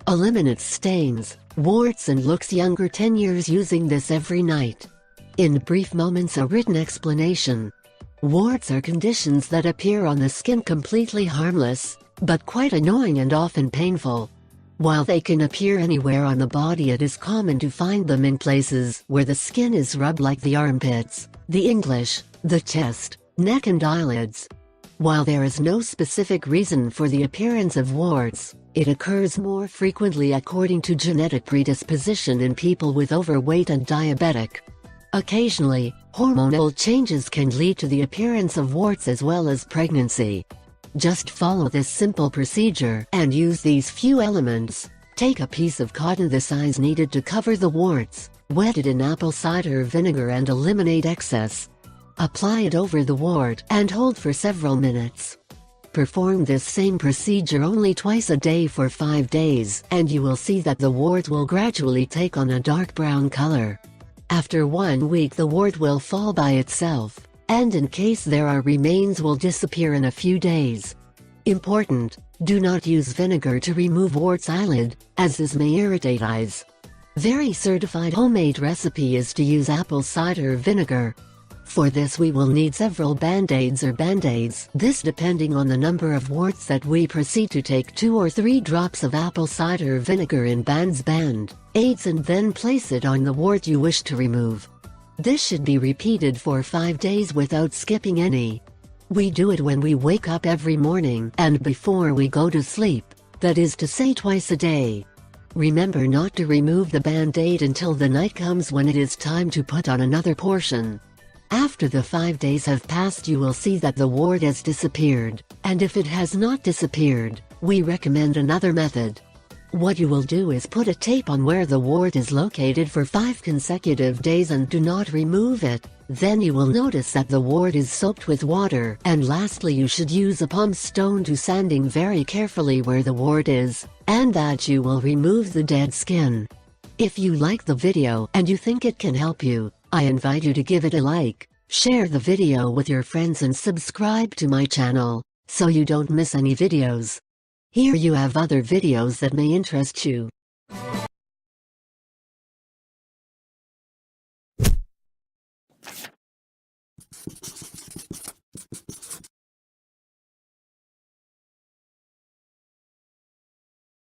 Eliminates stains, warts and looks younger 10 years using this every night. In brief moments, a written explanation. Warts are conditions that appear on the skin completely harmless, but quite annoying and often painful. While they can appear anywhere on the body, it is common to find them in places where the skin is rubbed, like the armpits, the English, the chest, neck and eyelids. While there is no specific reason for the appearance of warts, it occurs more frequently according to genetic predisposition in people with overweight and diabetic. Occasionally, hormonal changes can lead to the appearance of warts as well as pregnancy. Just follow this simple procedure and use these few elements. Take a piece of cotton the size needed to cover the warts, wet it in apple cider vinegar and eliminate excess. Apply it over the wart and hold for several minutes. Perform this same procedure only twice a day for 5 days, and you will see that the wart will gradually take on a dark brown color. After 1 week, the wart will fall by itself, and in case there are remains, will disappear in a few days. Important: do not use vinegar to remove warts eyelid, as this may irritate eyes. Very certified homemade recipe is to use apple cider vinegar. For this we will need several band-aids or band-aids, this depending on the number of warts that we proceed to take 2 or 3 drops of apple cider vinegar in band-aids and then place it on the wart you wish to remove. This should be repeated for 5 days without skipping any. We do it when we wake up every morning and before we go to sleep, that is to say twice a day. Remember not to remove the band-aid until the night comes when it is time to put on another portion. After the 5 days have passed, you will see that the wart has disappeared, and if it has not disappeared, we recommend another method. What you will do is put a tape on where the wart is located for 5 consecutive days and do not remove it. Then you will notice that the wart is soaked with water, and lastly you should use a pumice stone to sanding very carefully where the wart is, and that you will remove the dead skin. If you like the video and you think it can help you, I invite you to give it a like, share the video with your friends and subscribe to my channel, so you don't miss any videos. Here you have other videos that may interest you.